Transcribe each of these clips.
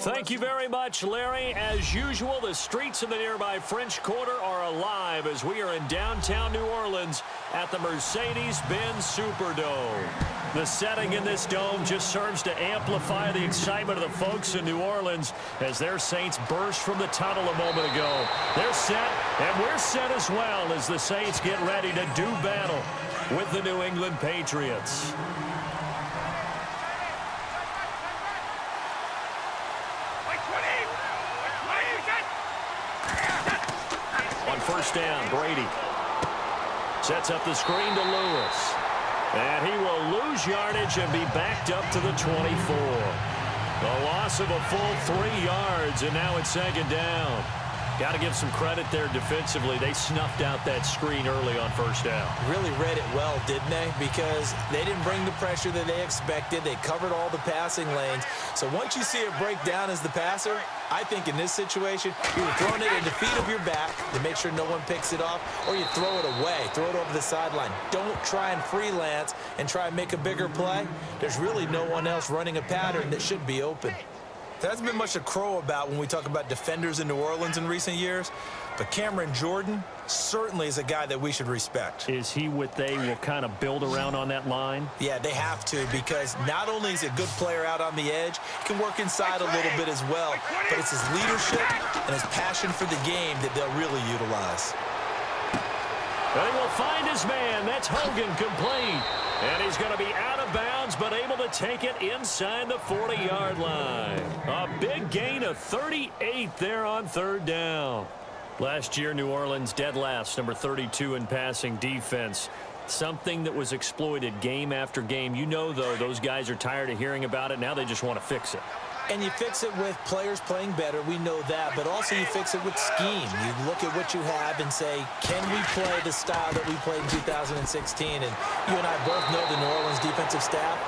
Thank you very much, Larry. As usual, the streets in the nearby French Quarter are alive as we are in downtown New Orleans at the Mercedes-Benz Superdome. The setting in this dome just serves to amplify the excitement of the folks in New Orleans as their Saints burst from the tunnel a moment ago. They're set, and we're set as well as the Saints get ready to do battle with the New England Patriots. On first down, Brady sets up the screen to Lewis. And he will lose yardage and be backed up to the 24. A loss of a full 3 yards, and now it's second down. Got to give some credit there defensively. They snuffed out that screen early on first down. Really read it well, didn't they? Because they didn't bring the pressure that they expected. They covered all the passing lanes. So once you see it break down as the passer, I think in this situation, you're throwing it at the feet of your back to make sure no one picks it off, or you throw it away, throw it over the sideline. Don't try and freelance and try and make a bigger play. There's really no one else running a pattern that should be open. There hasn't been much to crow about when we talk about defenders in New Orleans in recent years, but Cameron Jordan certainly is a guy that we should respect. Is he what they will kind of build around on that line? Yeah, they have to, because not only is he a good player out on the edge, he can work inside a little bit as well, but it's his leadership and his passion for the game that they'll really utilize. But he will find his man. That's Hogan complete. And he's going to be out of bounds, but able to take it inside the 40-yard line. A big gain of 38 there on third down. Last year, New Orleans dead last, number 32 in passing defense. Something that was exploited game after game. You know, though, those guys are tired of hearing about it. Now they just want to fix it. And you fix it with players playing better, we know that, but also you fix it with scheme. You look at what you have and say, can we play the style that we played in 2016? And you and I both know the New Orleans defensive staff,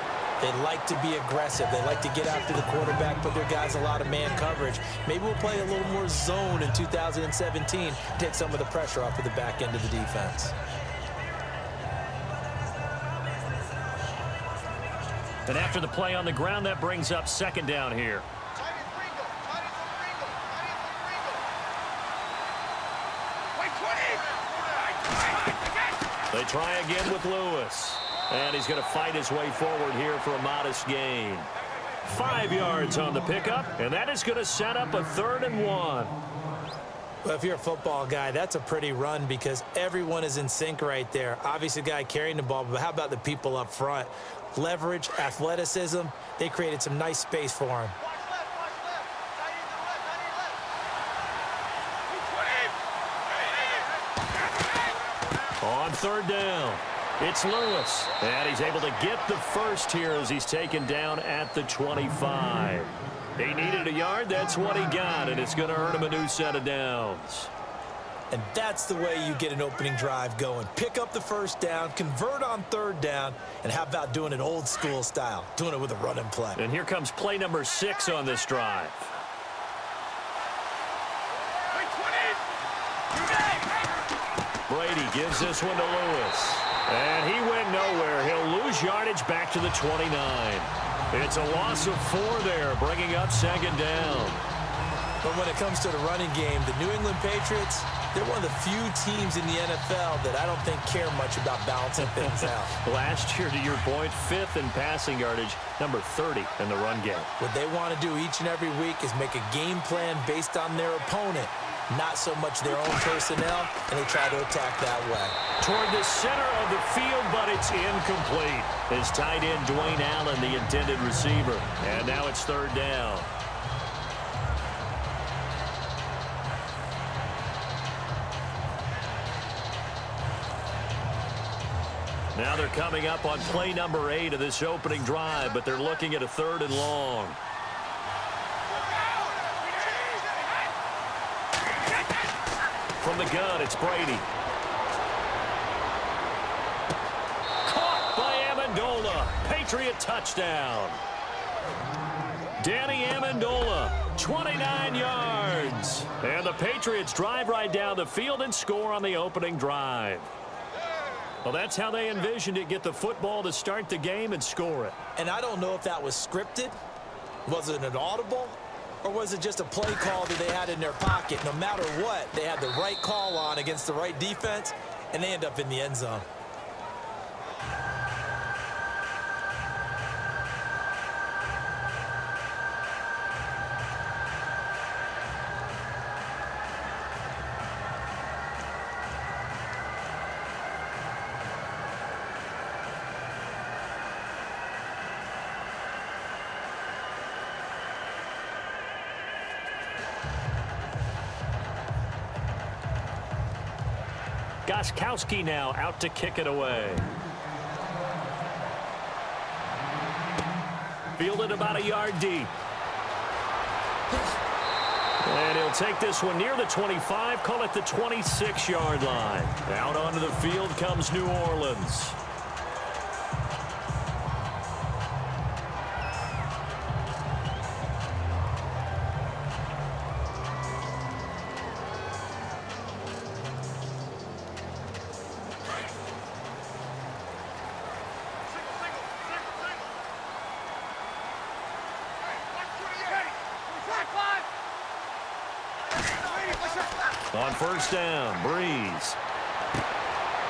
they like to be aggressive. They like to get after the quarterback, put their guys a lot of man coverage. Maybe we'll play a little more zone in 2017, take some of the pressure off of the back end of the defense. And after the play on the ground, that brings up second down here. They try again with Lewis. And he's going to fight his way forward here for a modest gain. 5 yards on the pickup, and that is going to set up a 3rd and 1. Well, if you're a football guy, that's a pretty run because everyone is in sync right there. Obviously, the guy carrying the ball, but how about the people up front? Leverage, athleticism, they created some nice space for him. On third down, it's Lewis, and he's able to get the first here as he's taken down at the 25. He needed a yard, that's what he got, and it's going to earn him a new set of downs. And that's the way you get an opening drive going. Pick up the first down, convert on third down, and how about doing it old school style, doing it with a run and play. And here comes play number 6 on this drive. Brady gives this one to Lewis. And he went nowhere. He'll lose yardage back to the 29. It's a loss of 4 there, bringing up second down. But when it comes to the running game, the New England Patriots, they're one of the few teams in the NFL that I don't think care much about balancing things out. Last year, to your point, 5th in passing yardage, number 30 in the run game. What they want to do each and every week is make a game plan based on their opponent, not so much their own personnel, and they try to attack that way. Toward the center of the field, but it's incomplete. His tight end, Dwayne Allen, the intended receiver. And now it's third down. Now they're coming up on play number 8 of this opening drive, but they're looking at a 3rd and long. From the gun, it's Brady. Caught by Amendola. Patriot touchdown. Danny Amendola, 29 yards. And the Patriots drive right down the field and score on the opening drive. Well, that's how they envisioned it, get the football to start the game and score it. And I don't know if that was scripted. Was it an audible? Or was it just a play call that they had in their pocket? No matter what, they had the right call on against the right defense, and they end up in the end zone. Gostkowski now out to kick it away. Fielded about a yard deep. And he'll take this one near the 25, call it the 26-yard line. Out onto the field comes New Orleans. On first down, Brees.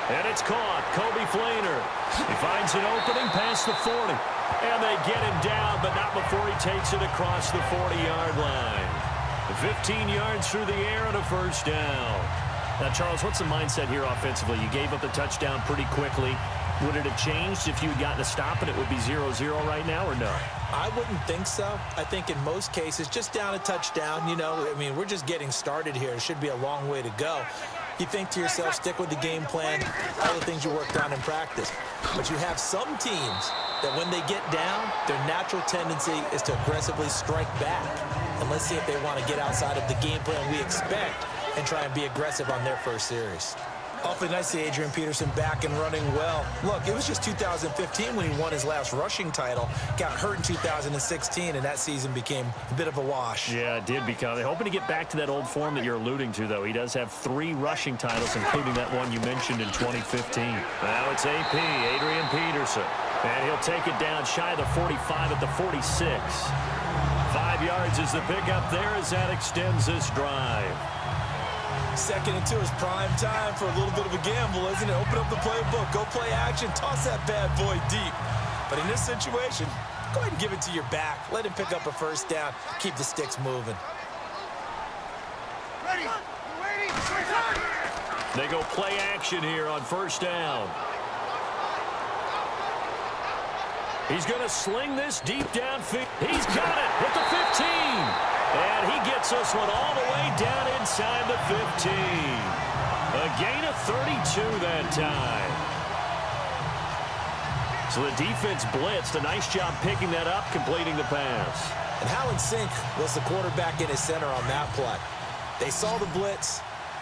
And it's caught. Kobe Flainer. He finds an opening past the 40. And they get him down, but not before he takes it across the 40-yard line. 15 yards through the air and a first down. Now, Charles, what's the mindset here offensively? You gave up the touchdown pretty quickly. Would it have changed if you had gotten a stop and it would be 0-0 right now, or no? I wouldn't think so. I think in most cases, just down a touchdown, you know, I mean, we're just getting started here. It should be a long way to go. You think to yourself, stick with the game plan, all the things you worked on in practice. But you have some teams that when they get down, their natural tendency is to aggressively strike back. And let's see if they want to get outside of the game plan we expect and try and be aggressive on their first series. Awfully nice to see Adrian Peterson back and running well. Look, it was just 2015 when he won his last rushing title. Got hurt in 2016, and that season became a bit of a wash. Yeah, it did become. They're hoping to get back to that old form that you're alluding to, though. He does have 3 rushing titles, including that one you mentioned in 2015. Now it's AP, Adrian Peterson. And he'll take it down shy of the 45 at the 46. 5 yards is the pickup there as that extends this drive. 2nd and 2 is prime time for a little bit of a gamble, isn't it? Open up the playbook, go play action, toss that bad boy deep. But in this situation, go ahead and give it to your back. Let him pick up a first down, keep the sticks moving. Ready. Waiting. They go play action here on first down. He's going to sling this deep downfield. He's got it at the 15. And he gets this one all the way down inside the 15. A gain of 32 that time. So the defense blitzed. A nice job picking that up, completing the pass. And how in sync was the quarterback in his center on that play? They saw the blitz,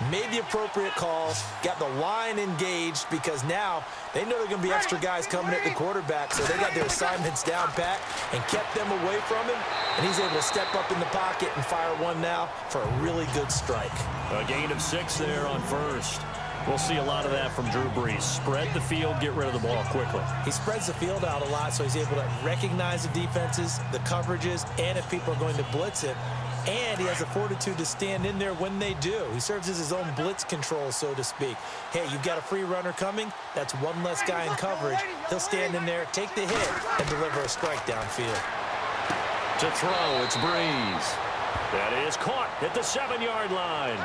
made the appropriate calls, got the line engaged because now they know there are going to be extra guys coming at the quarterback, so they got their assignments down pat and kept them away from him, and he's able to step up in the pocket and fire one now for a really good strike. A gain of 6 there on first. We'll see a lot of that from Drew Brees. Spread the field, get rid of the ball quickly. He spreads the field out a lot, so he's able to recognize the defenses, the coverages, and if people are going to blitz him. And he has the fortitude to stand in there when they do. He serves as his own blitz control, so to speak. Hey, you've got a free runner coming. That's one less guy in coverage. He'll stand in there, take the hit, and deliver a strike downfield. To throw, it's Brees. That is caught at the 7-yard line.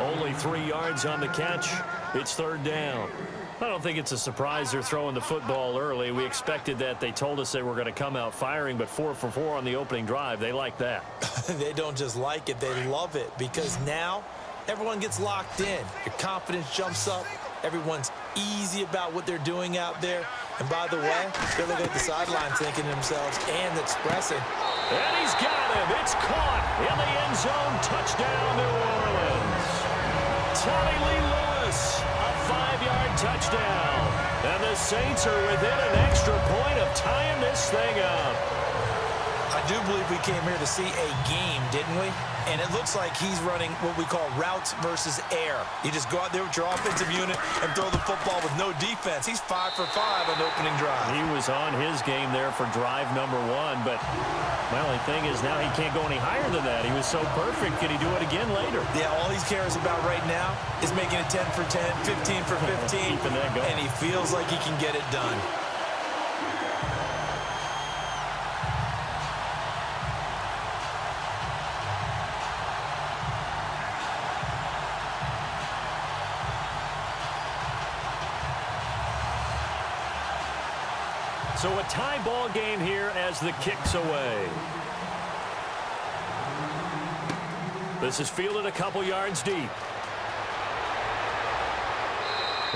Only 3 yards on the catch. It's 3rd down. I don't think it's a surprise they're throwing the football early. We expected that. They told us they were going to come out firing, but 4 for 4 on the opening drive. They like that. They don't just like it. They love it because now everyone gets locked in. Your confidence jumps up. Everyone's easy about what they're doing out there. And by the way, they're looking at the sideline thinking to themselves and expressing. And he's got him. It's caught in the end zone. Touchdown, New Orleans. Tommy Lee Lewis, a 5-yard touchdown. And the Saints are within an extra point of tying this thing up. I do believe we came here to see a game, didn't we? And it looks like he's running what we call routes versus air. You just go out there with your offensive unit and throw the football with no defense. He's 5 for 5 on the opening drive. He was on his game there for drive number 1, but my only thing is now he can't go any higher than that. He was so perfect. Can he do it again later? Yeah, all he cares about right now is making it 10 for 10, 15 for 15, Keeping that going. and he feels like he can get it done. So a tie ball game here as the kick's away. This is fielded a couple yards deep.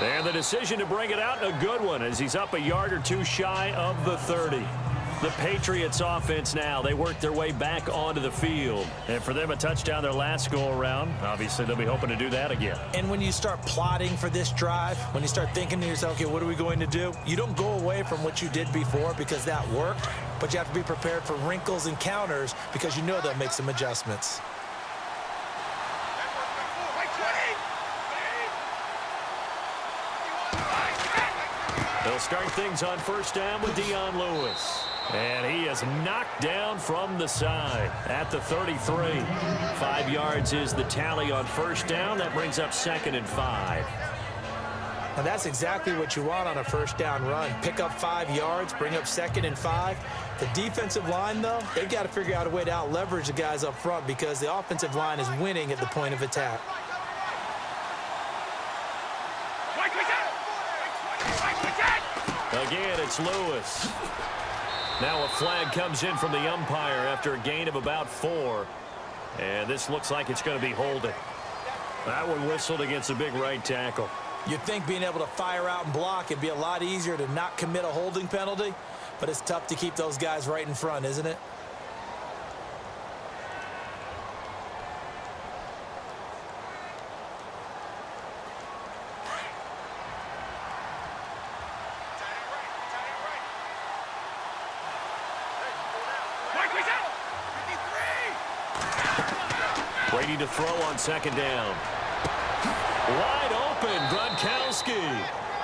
And the decision to bring it out, a good one, as he's up a yard or two shy of the 30. The Patriots offense now, they work their way back onto the field. And for them, a touchdown their last go-around. Obviously, they'll be hoping to do that again. And when you start plotting for this drive, when you start thinking to yourself, okay, what are we going to do? You don't go away from what you did before because that worked, but you have to be prepared for wrinkles and counters because you know they'll make some adjustments. They'll start things on first down with Dion Lewis. And he is knocked down from the side at the 33. 5 yards is the tally on first down. That brings up 2nd and 5. Now that's exactly what you want on a first down run. Pick up 5 yards, bring up 2nd and 5. The defensive line, though, they've got to figure out a way to out-leverage the guys up front because the offensive line is winning at the point of attack. Again, it's Lewis. Now a flag comes in from the umpire after a gain of about 4. And this looks like it's going to be holding. That one whistled against a big right tackle. You'd think being able to fire out and block it'd be a lot easier to not commit a holding penalty, but it's tough to keep those guys right in front, isn't it? Brady to throw on 2nd down. Wide open, Gronkowski.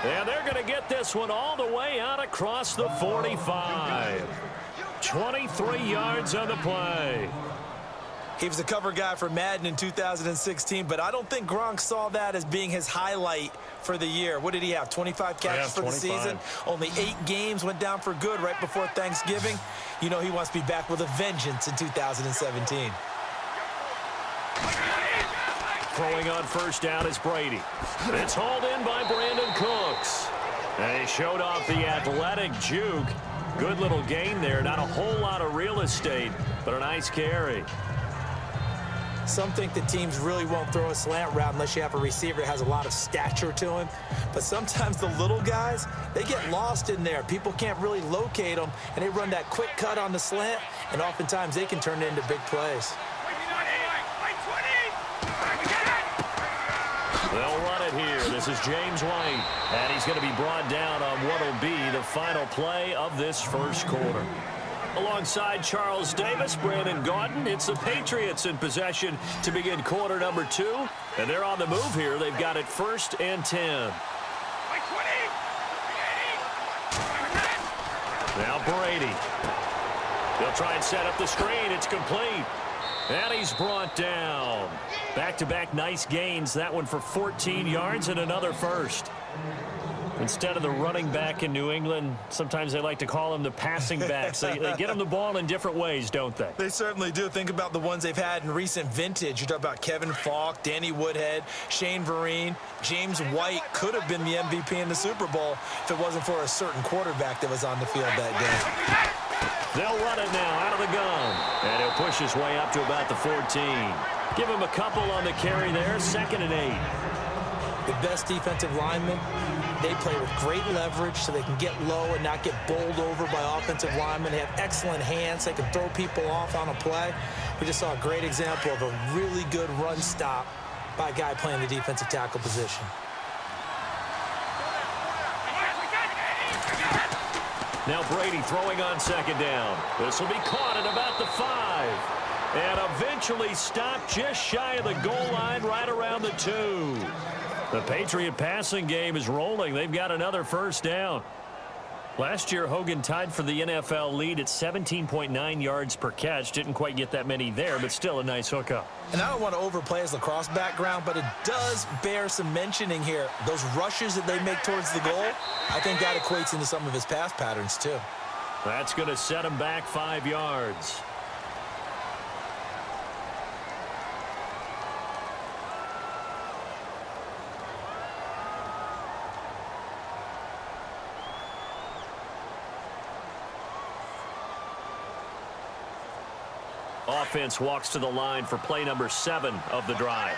And they're going to get this one all the way out across the 45. 23 yards on the play. He was a cover guy for Madden in 2016, but I don't think Gronk saw that as being his highlight for the year. What did he have, 25 catches for the season? Only 8 games, went down for good right before Thanksgiving. You know he wants to be back with a vengeance in 2017. Throwing on first down is Brady. It's hauled in by Brandon Cooks. And he showed off the athletic juke. Good little gain there. Not a whole lot of real estate, but a nice carry. Some think the teams really won't throw a slant route unless you have a receiver that has a lot of stature to him. But sometimes the little guys, they get lost in there. People can't really locate them, and they run that quick cut on the slant, and oftentimes they can turn it into big plays. They'll run it here. This is James White, and he's going to be brought down on what will be the final play of this first quarter. Alongside Charles Davis, Brandon Gaudin, it's the Patriots in possession to begin quarter number 2. And they're on the move here. They've got it 1st and 10. Now Brady. They'll try and set up the screen. It's complete. And he's brought down. Back-to-back nice gains. That one for 14 yards and another first. Instead of the running back in New England, sometimes they like to call them the passing backs. They get them the ball in different ways, don't they? They certainly do. Think about the ones they've had in recent vintage. You talk about Kevin Falk, Danny Woodhead, Shane Vereen. James White could have been the MVP in the Super Bowl if it wasn't for a certain quarterback that was on the field that day. They'll run it now out of the gun. And he'll push his way up to about the 14. Give him a couple on the carry there, 2nd and 8. The best defensive linemen, they play with great leverage so they can get low and not get bowled over by offensive linemen. They have excellent hands. They can throw people off on a play. We just saw a great example of a really good run stop by a guy playing the defensive tackle position. Now Brady throwing on second down. This will be caught at about the 5. And eventually stopped just shy of the goal line right around the 2. The Patriot passing game is rolling. They've got another first down. Last year, Hogan tied for the NFL lead at 17.9 yards per catch. Didn't quite get that many there, but still a nice hookup. And I don't want to overplay his lacrosse background, but it does bear some mentioning here. Those rushes that they make towards the goal, I think that equates into some of his pass patterns too. That's going to set him back 5 yards. Offense walks to the line for play number 7 of the drive.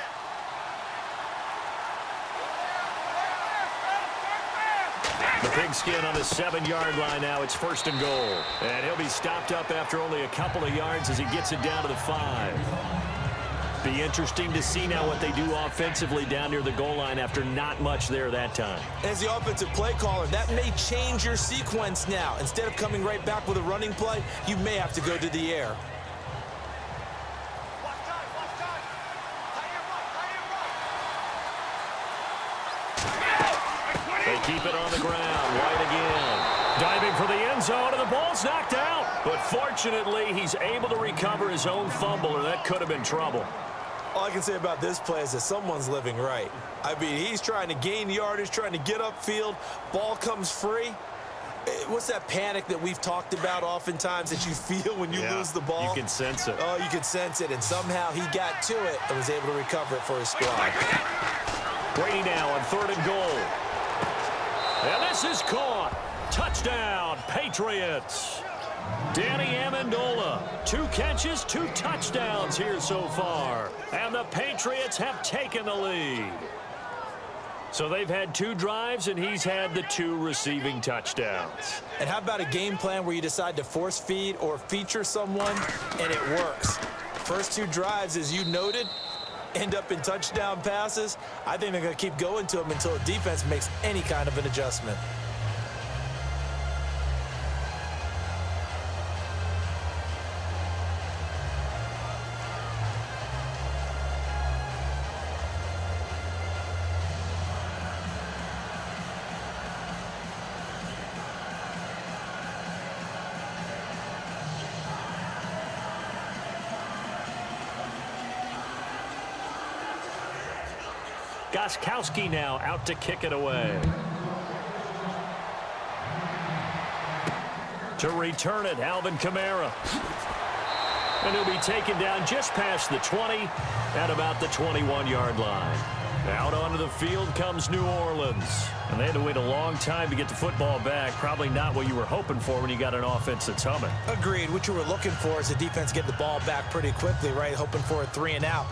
The pigskin on the 7-yard line now. It's first and goal. And he'll be stopped up after only a couple of yards as he gets it down to the 5. Be interesting to see now what they do offensively down near the goal line after not much there that time. As the offensive play caller, that may change your sequence now. Instead of coming right back with a running play, you may have to go to the air. They keep it on the ground. White again. Diving for the end zone, and the ball's knocked out. But fortunately, he's able to recover his own fumble, or that could have been trouble. All I can say about this play is that someone's living right. I mean, he's trying to gain yardage, trying to get upfield. Ball comes free. What's that panic that we've talked about oftentimes that you feel when you lose the ball? You can sense it. Oh, you can sense it. And somehow he got to it and was able to recover it for his squad. Brady now on 3rd and goal. And this is caught. Touchdown, Patriots. Danny Amendola, 2 catches, 2 touchdowns here so far. And the Patriots have taken the lead. So they've had 2 drives, and he's had the 2 receiving touchdowns. And how about a game plan where you decide to force feed or feature someone, and it works? First 2 drives, as you noted, end up in touchdown passes. I think they're going to keep going to them until the defense makes any kind of an adjustment. Gostkowski now out to kick it away. To return it, Alvin Kamara. And he'll be taken down just past the 20 at about the 21-yard line. Out onto the field comes New Orleans. And they had to wait a long time to get the football back. Probably not what you were hoping for when you got an offense that's humming. Agreed. What you were looking for is the defense get the ball back pretty quickly, right? Hoping for a 3 and out.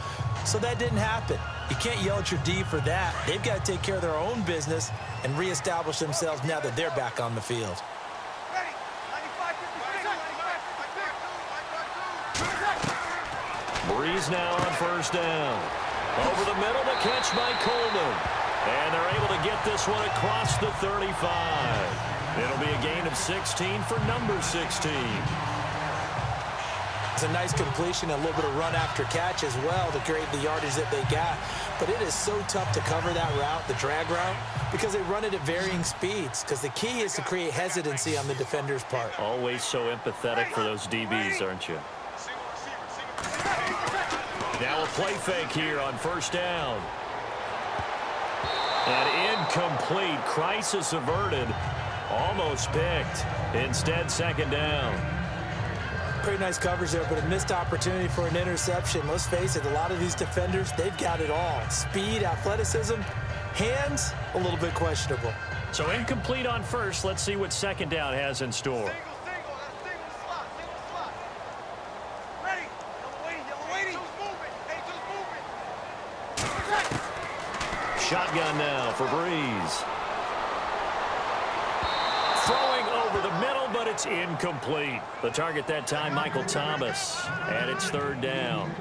So that didn't happen. You can't yell at your D for that. They've got to take care of their own business and reestablish themselves now that they're back on the field. Brees now on first down. Over the middle, the catch by Coleman. And they're able to get this one across the 35. It'll be a gain of 16 for number 16. It's a nice completion, a little bit of run after catch as well to create the yardage that they got. But it is so tough to cover that route, the drag route, because they run it at varying speeds. Because the key is to create hesitancy on the defender's part. Always so empathetic for those DBs, aren't you? Now a play fake here on first down. And incomplete. Crisis averted. Almost picked. Instead, second down. Pretty nice coverage there, but a missed opportunity for an interception. Let's face it, a lot of these defenders, they've got it all. Speed, athleticism, hands, a little bit questionable. So incomplete on first. Let's see what second down has in store. Shotgun now for Brees. Throwing over the middle, but it's incomplete. The target that time, Michael Thomas. And it's third down.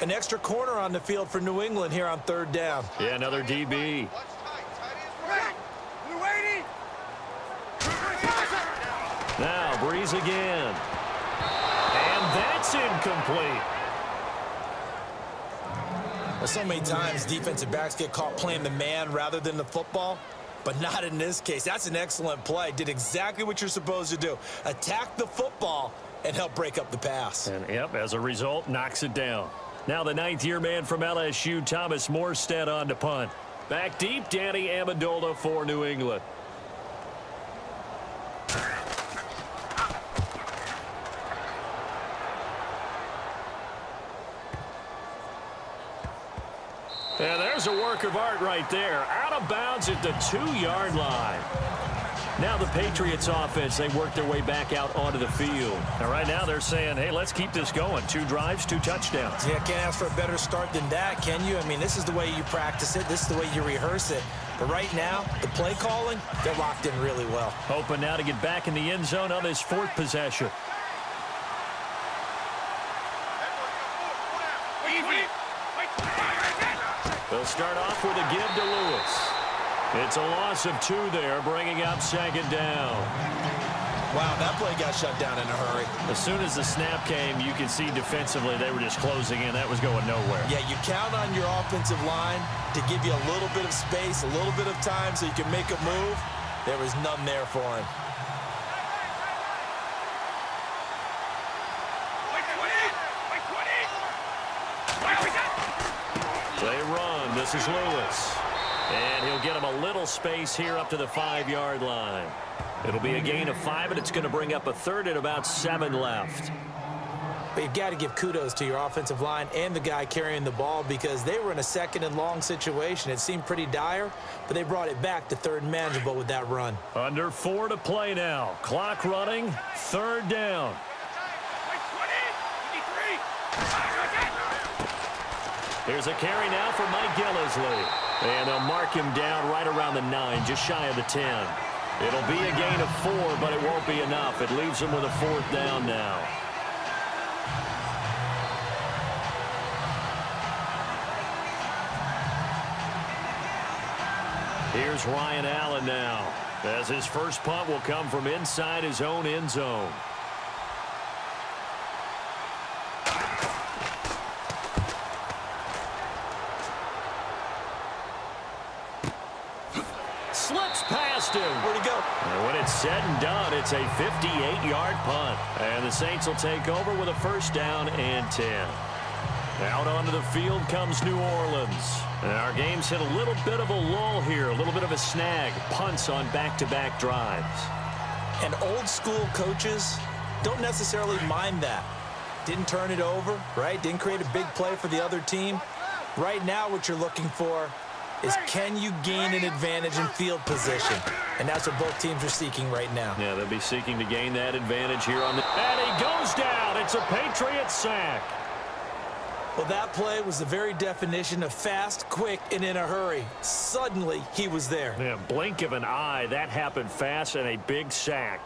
An extra corner on the field for New England here on third down. Yeah, another DB. Now Brees again. And that's incomplete. So many times defensive backs get caught playing the man rather than the football, but not in this case. That's an excellent play. Did exactly what you're supposed to do. Attack the football and help break up the pass. And, yep, as a result, knocks it down. Now the ninth-year man from LSU, Thomas Morstead, on to punt. Back deep, Danny Amendola for New England. And there's a work of art right there. Out of bounds at the 2-yard line. Now the Patriots offense, they work their way back out onto the field. And right now they're saying, hey, let's keep this going. 2 drives, 2 touchdowns. Yeah, can't ask for a better start than that, can you? I mean, this is the way you practice it. This is the way you rehearse it. But right now, the play calling, they're locked in really well. Hoping now to get back in the end zone on this 4th possession. They'll start off with a give to Lewis. It's a loss of 2 there, bringing up 2nd down. Wow, that play got shut down in a hurry. As soon as the snap came, you could see defensively they were just closing in. That was going nowhere. Yeah, you count on your offensive line to give you a little bit of space, a little bit of time so you can make a move. There was none there for him. They run. This is Lewis. And he'll get him a little space here up to the 5-yard line. It'll be a gain of 5, and it's going to bring up a 3rd and about 7 left. But you've got to give kudos to your offensive line and the guy carrying the ball because they were in a 2nd and long situation. It seemed pretty dire, but they brought it back to 3rd and manageable with that run. Under 4 to play now. Clock running. 3rd down. Here's a carry now for Mike Gillislee. And they'll mark him down right around the 9, just shy of the 10. It'll be a gain of 4, but it won't be enough. It leaves him with a 4th down now. Here's Ryan Allen now, as his first punt will come from inside his own end zone. Slips past him. Where'd he go? And when it's said and done, it's a 58-yard punt. And the Saints will take over with a 1st down and 10. Out onto the field comes New Orleans. And our game's hit a little bit of a lull here, a little bit of a snag. Punts on back-to-back drives. And old-school coaches don't necessarily mind that. Didn't turn it over, right? Didn't create a big play for the other team. Right now what you're looking for is can you gain an advantage in field position? And that's what both teams are seeking right now. Yeah, they'll be seeking to gain that advantage here on the... And he goes down. It's a Patriots sack. Well, that play was the very definition of fast, quick, and in a hurry. Suddenly, he was there. Yeah, blink of an eye. That happened fast and a big sack.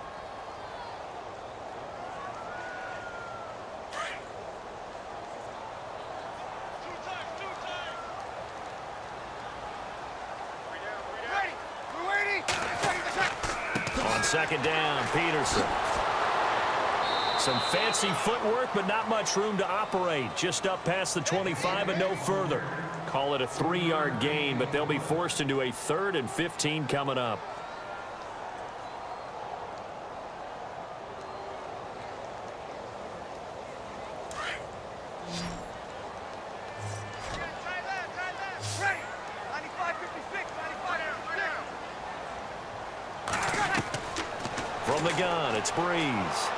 On 2nd down, Peterson. Some fancy footwork, but not much room to operate. Just up past the 25 and no further. Call it a 3-yard gain, but they'll be forced into a 3rd and 15 coming up. From the gun, it's Brees.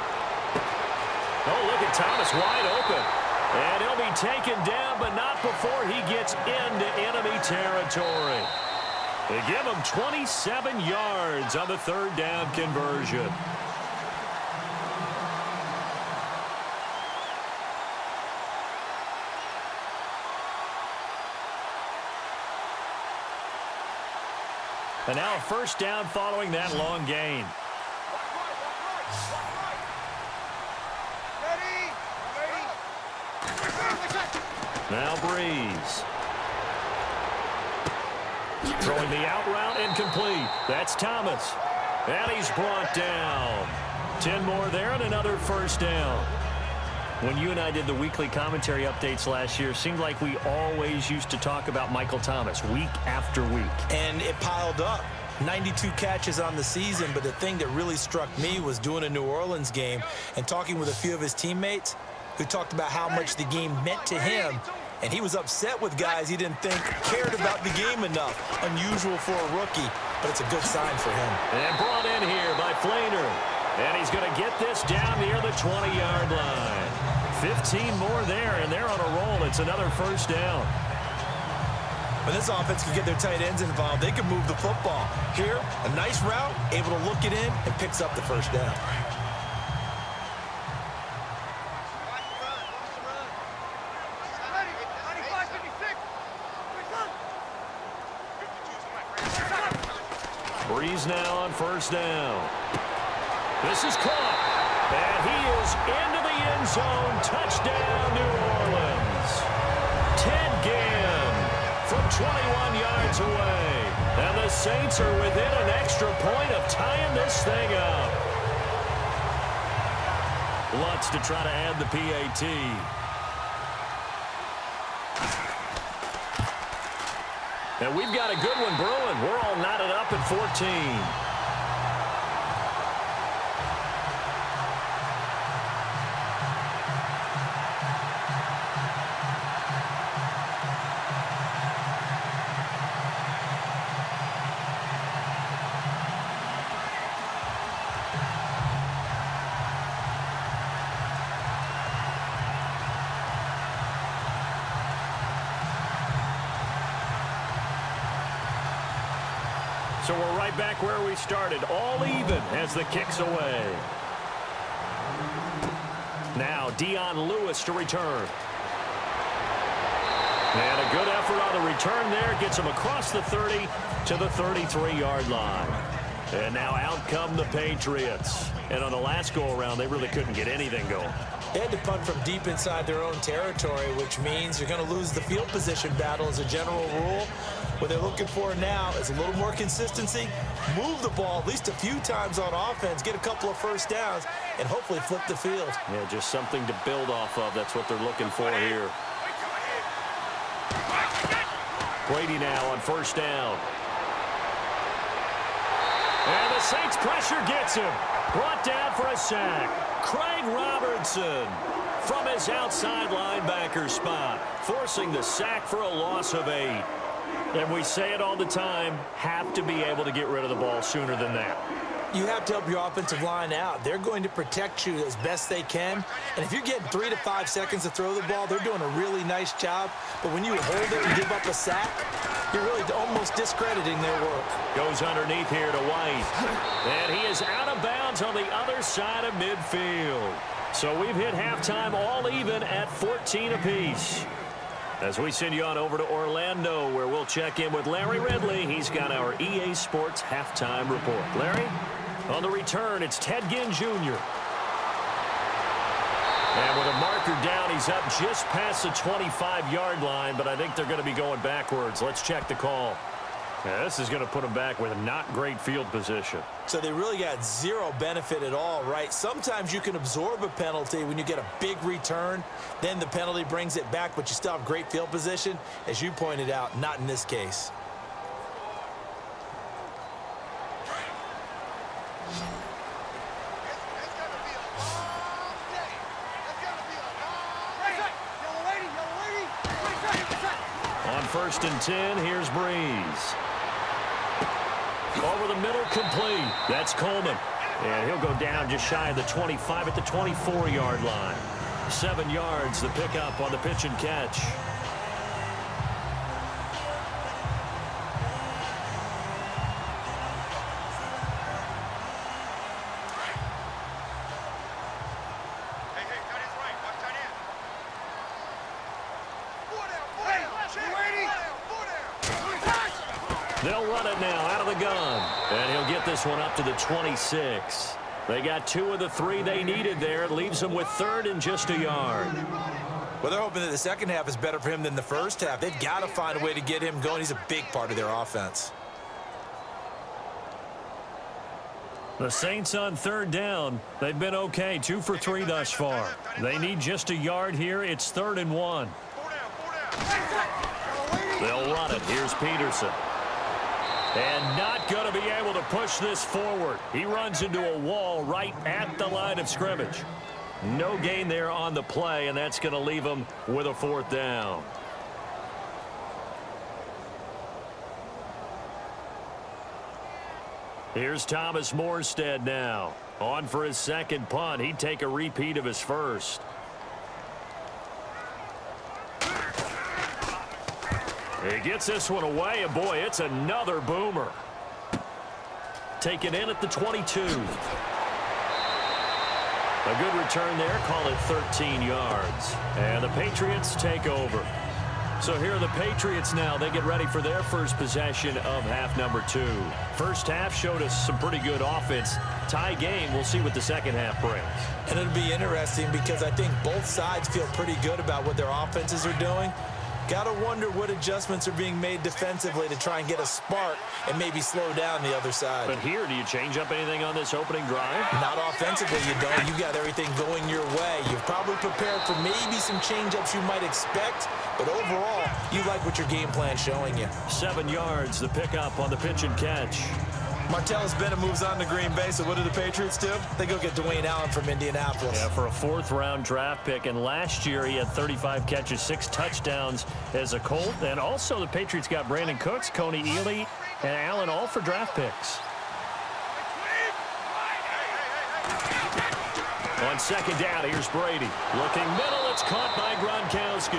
Oh, look at Thomas wide open. And he'll be taken down, but not before he gets into enemy territory. They give him 27 yards on the 3rd down conversion. And now a 1st down following that long gain. Now Brees. Throwing the out route incomplete. That's Thomas. And he's brought down. 10 more there and another first down. When you and I did the weekly commentary updates last year, it seemed like we always used to talk about Michael Thomas week after week. And it piled up. 92 catches on the season, but the thing that really struck me was doing a New Orleans game and talking with a few of his teammates who talked about how much the game meant to him. And he was upset with guys he didn't think cared about the game enough. Unusual for a rookie, but it's a good sign for him. And brought in here by Flainer. And he's going to get this down near the 20-yard line. 15 more there, and they're on a roll. It's another first down. When this offense can get their tight ends involved, they can move the football. Here, a nice route, able to look it in, and picks up the first down. Brees now on first down. This is caught. And he is into the end zone. Touchdown, New Orleans. Ted Ginn from 21 yards away. And the Saints are within an extra point of tying this thing up. Lutz to try to add the PAT. And we've got a good one brewing. We're all knotted up at 14. So we're right back where we started, all even as the kick's away. Now Dion Lewis to return. And a good effort on the return there. Gets him across the 30 to the 33-yard line. And now out come the Patriots. And on the last go-around, they really couldn't get anything going. They had to punt from deep inside their own territory, which means you're going to lose the field position battle as a general rule. What they're looking for now is a little more consistency, move the ball at least a few times on offense, get a couple of first downs, and hopefully flip the field. Yeah, just something to build off of. That's what they're looking for here. Brady now on first down. And the Saints pressure gets him. Brought down for a sack. Craig Robertson from his outside linebacker spot, forcing the sack for a loss of 8. And we say it all the time, have to be able to get rid of the ball sooner than that. You have to help your offensive line out. They're going to protect you as best they can. And if you're getting 3 to 5 seconds to throw the ball, they're doing a really nice job. But when you hold it and give up a sack, you're really almost discrediting their work. Goes underneath here to White. And he is out of bounds on the other side of midfield. So we've hit halftime all even at 14 apiece. As we send you on over to Orlando, where we'll check in with Larry Ridley. He's got our EA Sports halftime report. Larry, on the return, it's Ted Ginn Jr. And with a marker down, he's up just past the 25-yard line, but I think they're going to be going backwards. Let's check the call. Yeah, this is going to put them back with not great field position. So they really got zero benefit at all, right? Sometimes you can absorb a penalty when you get a big return. Then the penalty brings it back, but you still have great field position. As you pointed out, not in this case. On 1st and 10, here's Brees. Over the middle, complete. That's Coleman. And he'll go down just shy of the 25 at the 24-yard line. 7 yards, the pickup on the pitch and catch. They'll run it now out of the gun. And he'll get this one up to the 26. They got 2 of the 3 they needed there. It leaves them with 3rd and just a yard. Well, they're hoping that the second half is better for him than the first half. They've got to find a way to get him going. He's a big part of their offense. The Saints on third down. They've been okay, 2 for 3 thus far. They need just a yard here. It's 3rd and 1. They'll run it. Here's Peterson. And not going to be able to push this forward. He runs into a wall right at the line of scrimmage. No gain there on the play, and that's going to leave him with a 4th down. Here's Thomas Morstead now. On for his second punt. He'd take a repeat of his first. He gets this one away, and boy, it's another boomer. Taken in at the 22. A good return there, call it 13 yards. And the Patriots take over. So here are the Patriots now. They get ready for their first possession of half number 2. First half showed us some pretty good offense. Tie game. We'll see what the second half brings. And it'll be interesting because I think both sides feel pretty good about what their offenses are doing. Got to wonder what adjustments are being made defensively to try and get a spark and maybe slow down the other side. But here, do you change up anything on this opening drive? Not offensively, you don't. You got everything going your way. You've probably prepared for maybe some change-ups you might expect, but overall, you like what your game plan's showing you. 7 yards, the pickup on the pitch and catch. Martellus Bennett moves on to Green Bay, so what do the Patriots do? They go get Dwayne Allen from Indianapolis. Yeah, for a 4th-round draft pick, and last year he had 35 catches, 6 touchdowns as a Colt, and also the Patriots got Brandon Cooks, Coney Ely, and Allen all for draft picks. On second down, here's Brady. Looking middle, it's caught by Gronkowski.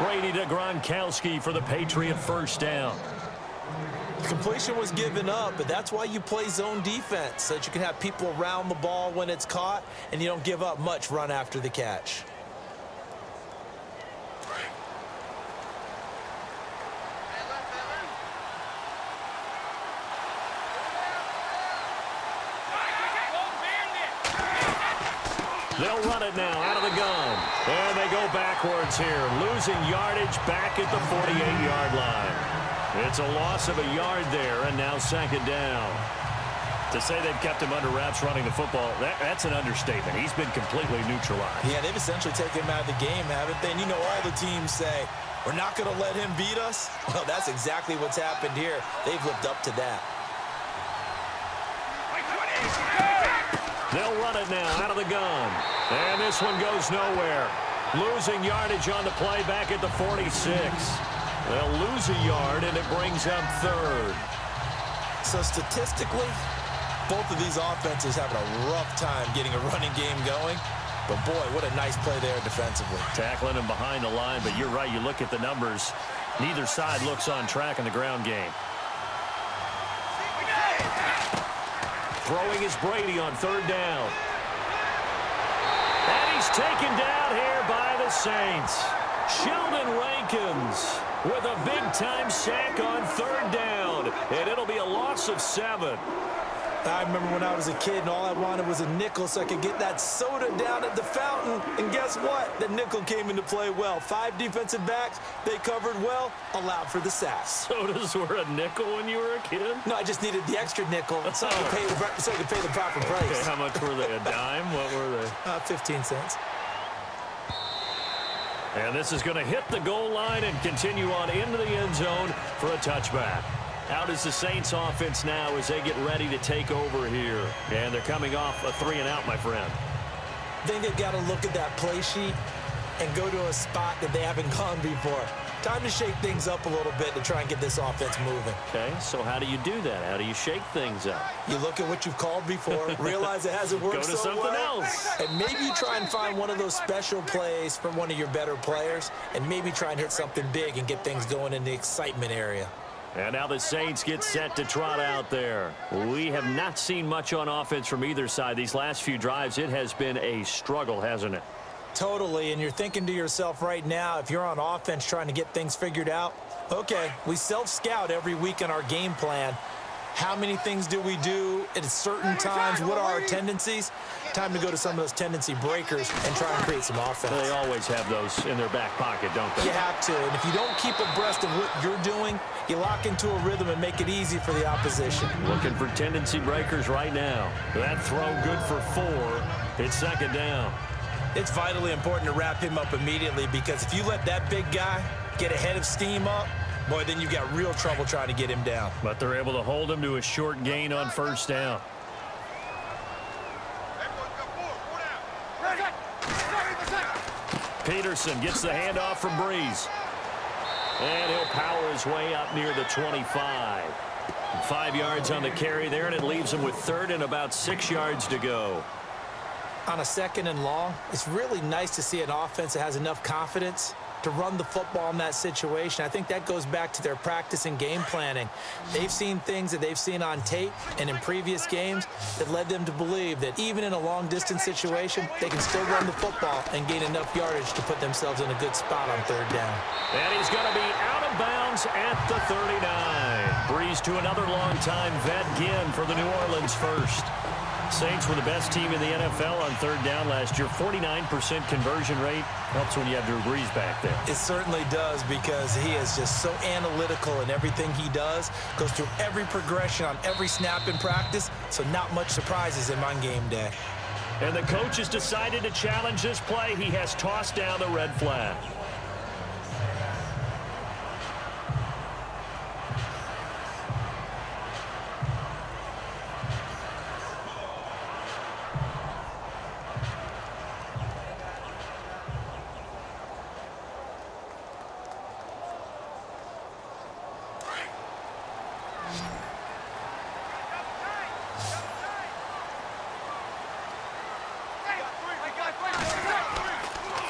Brady to Gronkowski for the Patriot first down. Completion was given up, but that's why you play zone defense, so that you can have people around the ball when it's caught, and you don't give up much run after the catch. They'll run it now out of the gun. And they go backwards here, losing yardage back at the 48-yard line. It's a loss of a yard there, and now second down. To say they've kept him under wraps running the football, that's an understatement. He's been completely neutralized. Yeah, they've essentially taken him out of the game, haven't they? And you know all the teams say, we're not going to let him beat us. Well, that's exactly what's happened here. They've lived up to that. They'll run it now out of the gun. And this one goes nowhere. Losing yardage on the play back at the 46. They'll lose a yard, and it brings up 3rd. So statistically, both of these offenses having a rough time getting a running game going. But, boy, what a nice play there defensively. Tackling him behind the line, but you're right. You look at the numbers. Neither side looks on track in the ground game. Throwing is Brady on 3rd down. And he's taken down here by the Saints. Sheldon Rankins with a big-time sack on 3rd down. And it'll be a loss of 7. I remember when I was a kid and all I wanted was a nickel so I could get that soda down at the fountain. And guess what? The nickel came into play well. 5 defensive backs, they covered well, allowed for the sack. Sodas were a nickel when you were a kid? No, I just needed the extra nickel so I could pay the proper price. Okay, how much were they? A dime? What were they? 15 cents. And this is going to hit the goal line and continue on into the end zone for a touchback. Out is the Saints offense now as they get ready to take over here. And they're coming off a 3-and-out, my friend. I think they've got to look at that play sheet and go to a spot that they haven't gone before. Time to shake things up a little bit to try and get this offense moving. Okay, so how do you do that? How do you shake things up? You look at what you've called before, realize it hasn't worked so well. Go to something else. And maybe you try and find one of those special plays from one of your better players, and maybe try and hit something big and get things going in the excitement area. And now the Saints get set to trot out there. We have not seen much on offense from either side. These last few drives, it has been a struggle, hasn't it? Totally, and you're thinking to yourself right now, if you're on offense trying to get things figured out, okay, we self-scout every week in our game plan. How many things do we do at certain times? What are our tendencies? Time to go to some of those tendency breakers and try and create some offense. They always have those in their back pocket, don't they? You have to. And if you don't keep abreast of what you're doing, you lock into a rhythm and make it easy for the opposition. Looking for tendency breakers right now. That throw good for 4. It's second down. It's vitally important to wrap him up immediately, because if you let that big guy get ahead of steam up, boy, then you've got real trouble trying to get him down. But they're able to hold him to a short gain on first down. Peterson gets the handoff from Brees. And he'll power his way up near the 25. 5 yards on the carry there, and it leaves him with third and about 6 yards to go. On a second and long, it's really nice to see an offense that has enough confidence to run the football in that situation. I think that goes back to their practice and game planning. They've seen things that they've seen on tape and in previous games that led them to believe that even in a long-distance situation, they can still run the football and gain enough yardage to put themselves in a good spot on third down. And he's going to be out of bounds at the 39. Brees to another long-time vet, Ginn, for the New Orleans first. Saints were the best team in the NFL on third down last year. 49% conversion rate. Helps when you have Drew Brees back there. It certainly does, because he is just so analytical in everything he does. Goes through every progression on every snap in practice, so not much surprises him on game day. And the coach has decided to challenge this play. He has tossed down the red flag.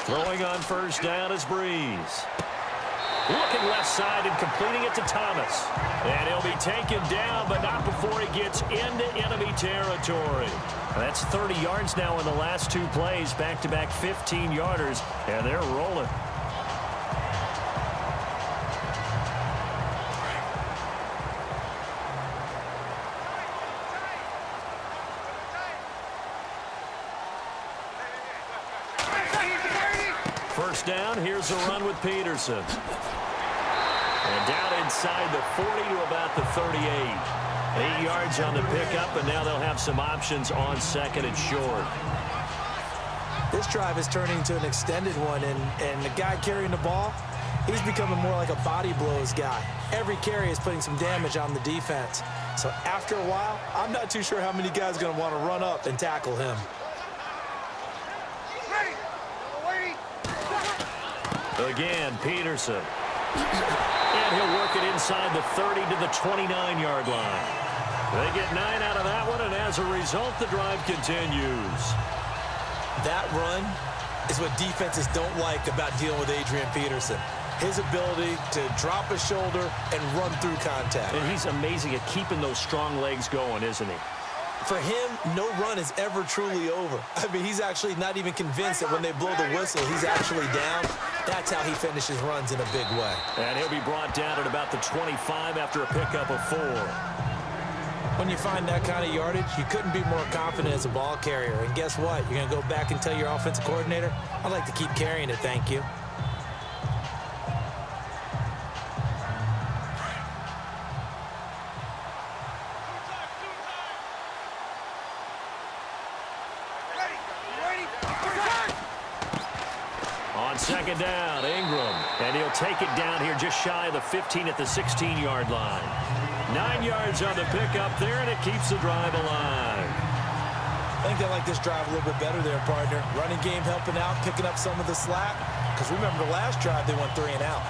Throwing on first down is Brees. Looking left side and completing it to Thomas. And he'll be taken down, but not before he gets into enemy territory. That's 30 yards now in the last 2 plays. Back-to-back 15-yarders, and they're rolling. First down, here's a run with Peterson. And down inside the 40 to about the 38. 8 yards on the pickup, and now they'll have some options on second and short. This drive is turning into an extended one, and the guy carrying the ball, he's becoming more like a body blows guy. Every carry is putting some damage on the defense. So after a while, I'm not too sure how many guys are going to want to run up and tackle him. Again, Peterson. And he'll work it inside the 30 to the 29-yard line. They get 9 out of that one, and as a result, the drive continues. That run is what defenses don't like about dealing with Adrian Peterson. His ability to drop a shoulder and run through contact. And he's amazing at keeping those strong legs going, isn't he? For him, no run is ever truly over. I mean, he's actually not even convinced that when they blow the whistle, he's actually down. That's how he finishes runs in a big way. And he'll be brought down at about the 25 after a pickup of 4. When you find that kind of yardage, you couldn't be more confident as a ball carrier. And guess what? You're going to go back and tell your offensive coordinator, I'd like to keep carrying it, thank you. Second down, Ingram. And he'll take it down here just shy of the 15 at the 16-yard line. 9 yards on the pickup there, and it keeps the drive alive. I think they like this drive a little bit better there, partner. Running game helping out, picking up some of the slack. Because remember, the last drive, they went 3 and out.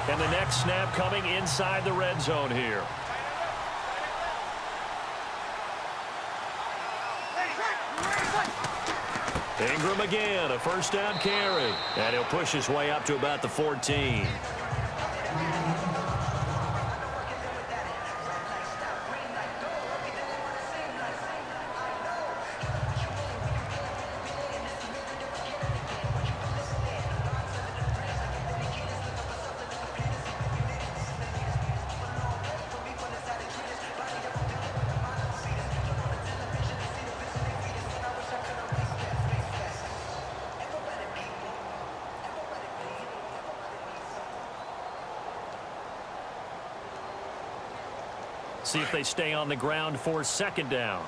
And the next snap coming inside the red zone here. Ingram again, a first down carry. And he'll push his way up to about the 14. See if they stay on the ground for second down.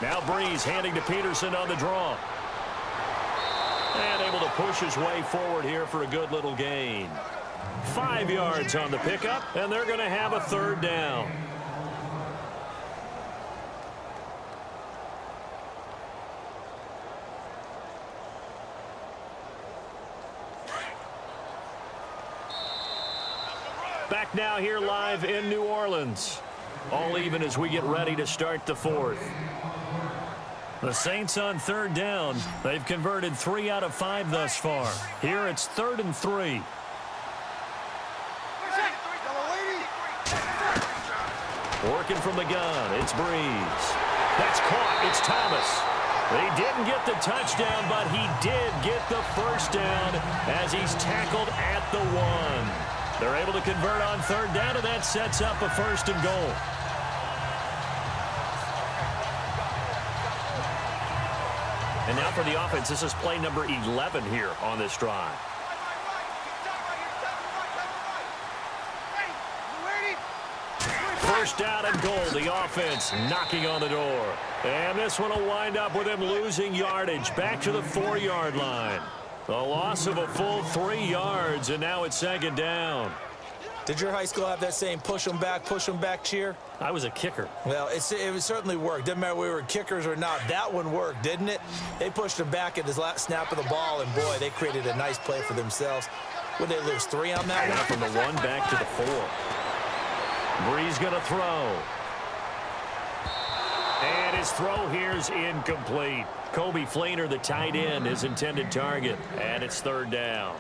Now Brees handing to Peterson on the draw. And able to push his way forward here for a good little gain. 5 yards on the pickup, and they're going to have a third down. Back now here live in New Orleans. All even as we get ready to start the fourth. The Saints on third down. They've converted 3 out of 5 thus far. Here it's 3rd and 3. Working from the gun, it's Brees. That's caught, it's Thomas. They didn't get the touchdown, but he did get the first down as he's tackled at the 1. They're able to convert on third down, and that sets up a 1st and goal. And now for the offense, this is play number 11 here on this drive. First down and goal, the offense knocking on the door. And this one will wind up with him losing yardage back to the 4-yard line. A loss of a full 3 yards, and now it's second down. Did your high school have that same push them back cheer? I was a kicker. Well, it certainly worked. Didn't matter if we were kickers or not. That one worked, didn't it? They pushed him back at his last snap of the ball, and boy, they created a nice play for themselves. Would they lose 3 on that one? From the 1 back to the 4. Brees going to throw. And his throw here's incomplete. Kobe Flainer, the tight end, his intended target. And it's 3rd down.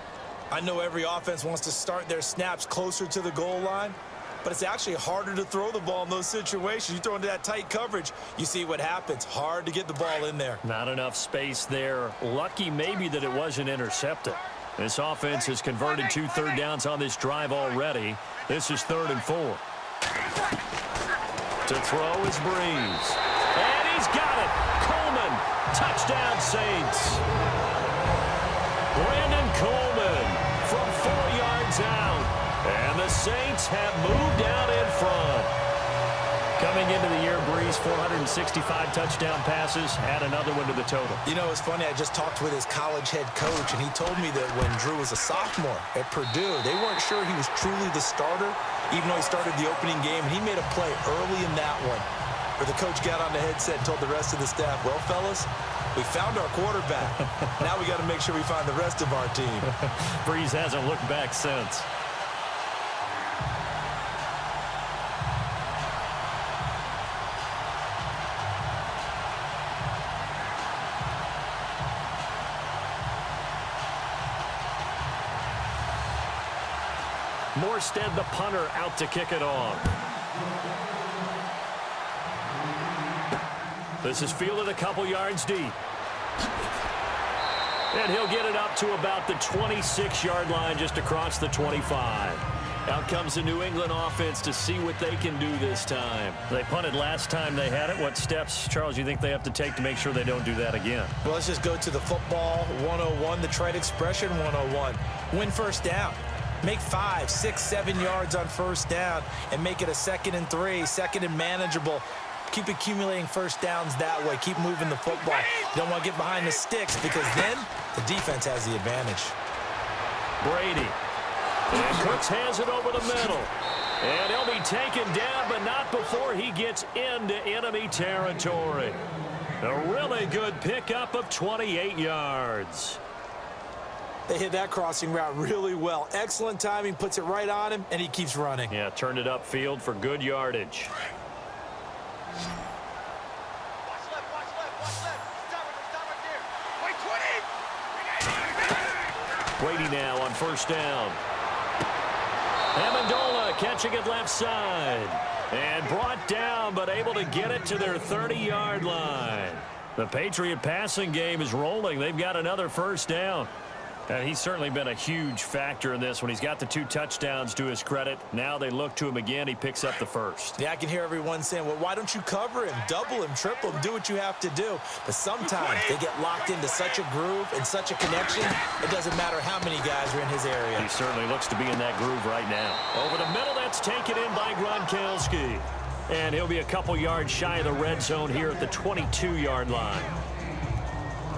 I know every offense wants to start their snaps closer to the goal line, but it's actually harder to throw the ball in those situations. You throw into that tight coverage, you see what happens. Hard to get the ball in there. Not enough space there. Lucky maybe that it wasn't intercepted. This offense has converted 2 third downs on this drive already. This is 3rd and 4. To throw is Brees. And he's got it. Coleman. Touchdown, Saints. Brandon Coleman from 4 yards out. And the Saints have moved out in front. Coming into the year, Brees, 465 touchdown passes. Add another one to the total. You know, it's funny. I just talked with his college head coach, and he told me that when Drew was a sophomore at Purdue, they weren't sure he was truly the starter, even though he started the opening game, and he made a play early in that one where the coach got on the headset and told the rest of the staff, well, fellas, we found our quarterback. Now we got to make sure we find the rest of our team. Brees hasn't looked back since. Morstead, the punter, out to kick it off. This is fielded a couple yards deep. And he'll get it up to about the 26-yard line, just across the 25. Out comes the New England offense to see what they can do this time. They punted last time they had it. What steps, Charles, you think they have to take to make sure they don't do that again? Well, let's just go to the football 101, the trite expression 101. Win first down. Make 5, 6, 7 yards on first down and make it a 2nd and 3, 2nd and manageable. Keep accumulating first downs that way. Keep moving the football. You don't want to get behind the sticks because then the defense has the advantage. Brady. And Cooks has it over the middle. And he'll be taken down, but not before he gets into enemy territory. A really good pickup of 28 yards. They hit that crossing route really well. Excellent timing, puts it right on him, and he keeps running. Yeah, turned it upfield for good yardage. Brady now on first down. Amendola catching it left side. And brought down, but able to get it to their 30-yard line. The Patriot passing game is rolling. They've got another first down. And he's certainly been a huge factor in this when he's got the 2 touchdowns to his credit. Now they look to him again. He picks up the first. Yeah, I can hear everyone saying, well, why don't you cover him, double him, triple him, do what you have to do. But sometimes they get locked into such a groove and such a connection, it doesn't matter how many guys are in his area. He certainly looks to be in that groove right now. Over the middle, that's taken in by Gronkowski. And he'll be a couple yards shy of the red zone here at the 22-yard line.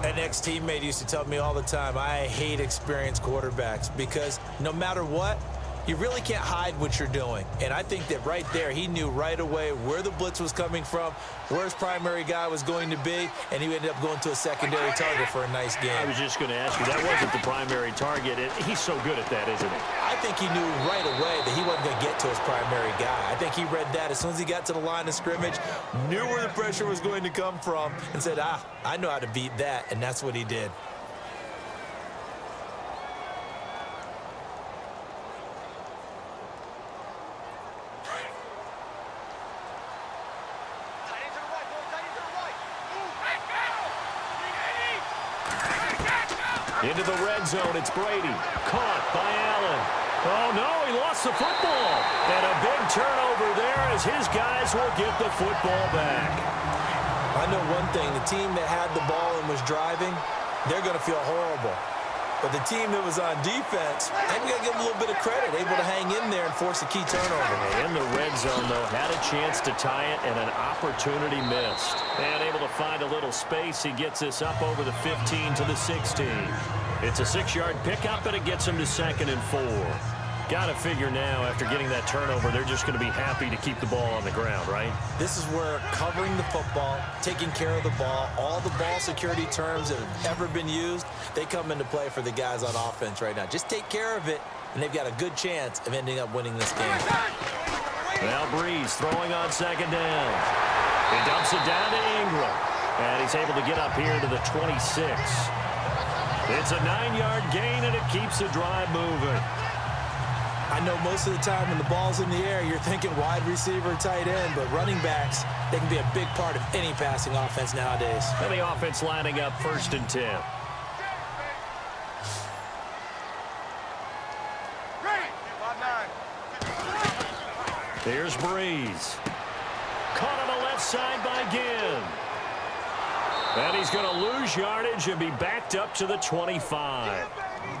An ex-teammate used to tell me all the time, I hate experienced quarterbacks because no matter what, you really can't hide what you're doing. And I think that right there, he knew right away where the blitz was coming from, where his primary guy was going to be, and he ended up going to a secondary target for a nice game. I was just going to ask you, that wasn't the primary target. He's so good at that, isn't he? I think he knew right away that he wasn't going to get to his primary guy. I think he read that as soon as he got to the line of scrimmage, knew where the pressure was going to come from, and said, I know how to beat that, and that's what he did. Into the red zone, it's Brady. Caught by Allen. Oh, no, he lost the football. And a big turnover there as his guys will get the football back. I know one thing. The team that had the ball and was driving, they're going to feel horrible. But the team that was on defense, I'm going to give them a little bit of credit, able to hang in there and force a key turnover. In the red zone, though, had a chance to tie it and an opportunity missed. And able to find a little space, he gets this up over the 15 to the 16. It's a 6-yard pickup, and it gets him to 2nd and 4. Got to figure now, after getting that turnover, they're just going to be happy to keep the ball on the ground, right? This is where covering the football, taking care of the ball, all the ball security terms that have ever been used, they come into play for the guys on offense right now. Just take care of it, and they've got a good chance of ending up winning this game. Now Brees throwing on 2nd down. He dumps it down to Ingram, and he's able to get up here to the 26. It's a 9-yard gain, and it keeps the drive moving. I know most of the time when the ball's in the air, you're thinking wide receiver, tight end, but running backs, they can be a big part of any passing offense nowadays. And the offense lining up 1st and 10. Here's Brees. Caught on the left side by Ginn. And he's going to lose yardage and be backed up to the 25.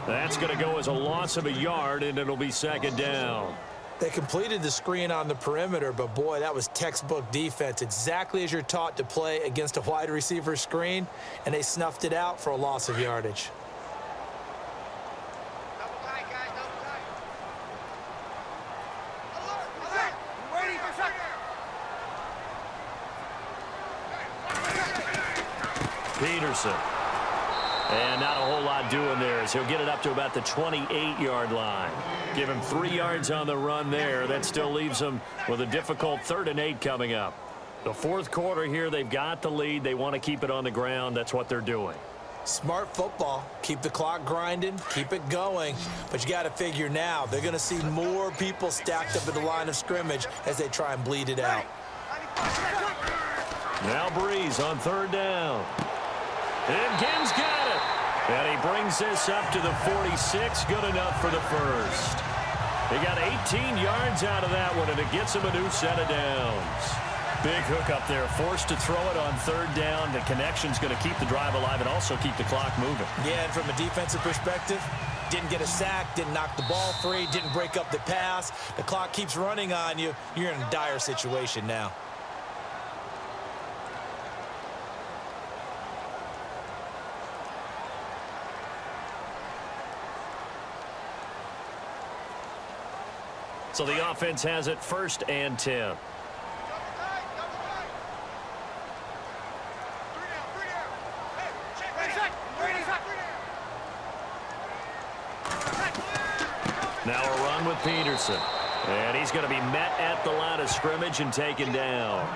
That's going to go as a loss of a yard, and it'll be 2nd down. They completed the screen on the perimeter, but, boy, that was textbook defense, exactly as you're taught to play against a wide receiver screen, and they snuffed it out for a loss of yardage. Peterson. And not a whole lot doing there as he'll get it up to about the 28-yard line. Give him 3 yards on the run there. That still leaves him with a difficult 3rd and 8 coming up. The 4th quarter here, they've got the lead. They want to keep it on the ground. That's what they're doing. Smart football. Keep the clock grinding. Keep it going. But you got to figure now, they're going to see more people stacked up at the line of scrimmage as they try and bleed it out. Now Brees on 3rd down. And Ginn's got it. And he brings this up to the 46. Good enough for the first. He got 18 yards out of that one, and it gets him a new set of downs. Big hook up there. Forced to throw it on 3rd down. The connection's going to keep the drive alive and also keep the clock moving. Yeah, and from a defensive perspective, didn't get a sack, didn't knock the ball free, didn't break up the pass. The clock keeps running on you. You're in a dire situation now. So the offense has it 1st and 10. Now a run with Peterson. And he's going to be met at the line of scrimmage and taken down.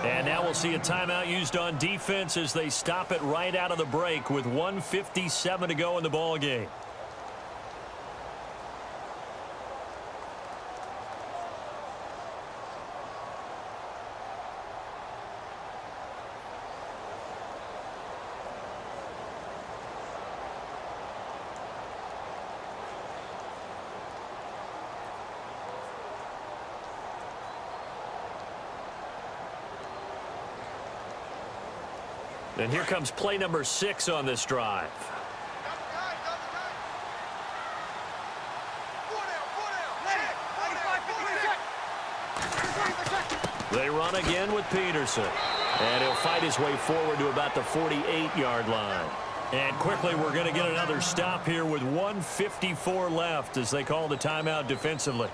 And now we'll see a timeout used on defense as they stop it right out of the break with 1:57 to go in the ball game. And here comes play number 6 on this drive. They run again with Peterson. And he'll fight his way forward to about the 48-yard line. And quickly, we're going to get another stop here with 1:54 left as they call the timeout defensively.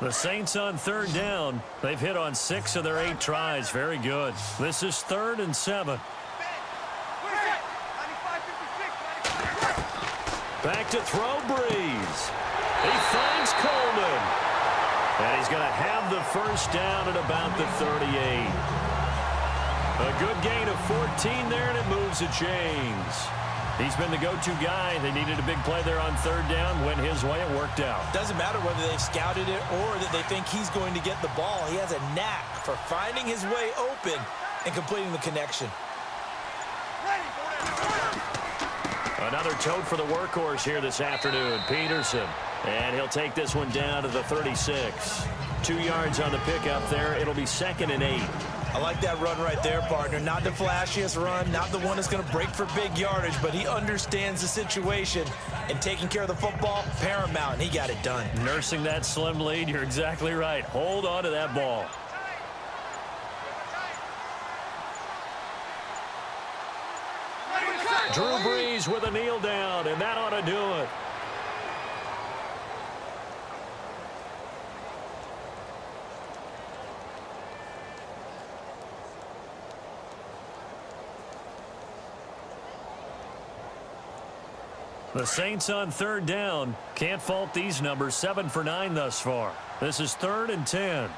The Saints on 3rd down. They've hit on 6 of their 8 tries. Very good. This is 3rd and 7. Back to throw, Brees. He finds Coleman. And he's going to have the first down at about the 38. A good gain of 14 there, and it moves the chains. He's been the go-to guy. They needed a big play there on 3rd down. Went his way. It worked out. Doesn't matter whether they've scouted it or that they think he's going to get the ball. He has a knack for finding his way open and completing the connection. Another tote for the workhorse here this afternoon, Peterson. And he'll take this one down to the 36. 2 yards on the pickup there. It'll be 2nd and 8. I like that run right there, partner. Not the flashiest run, not the one that's going to break for big yardage, but he understands the situation, and taking care of the football, paramount, and he got it done. Nursing that slim lead, you're exactly right. Hold on to that ball. Drew Brees with a kneel down, and that ought to do it. The Saints on 3rd down. Can't fault these numbers. 7 for 9 thus far. This is 3rd and 10.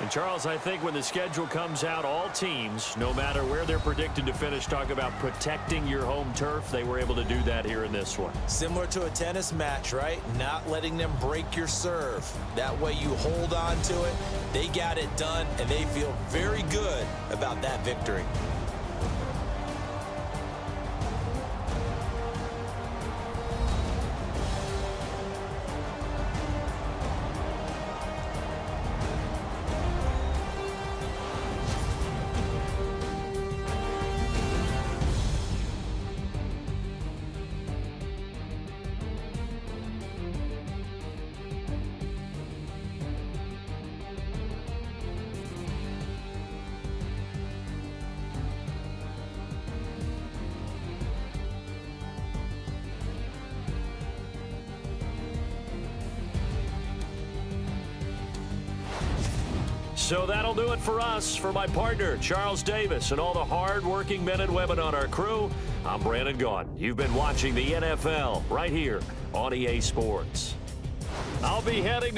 And, Charles, I think when the schedule comes out, all teams, no matter where they're predicted to finish, talk about protecting your home turf. They were able to do that here in this one. Similar to a tennis match, right? Not letting them break your serve. That way you hold on to it. They got it done, and they feel very good about that victory. So that'll do it for us. For my partner, Charles Davis, and all the hard-working men and women on our crew, I'm Brandon Gaudin. You've been watching the NFL right here on EA Sports. I'll be heading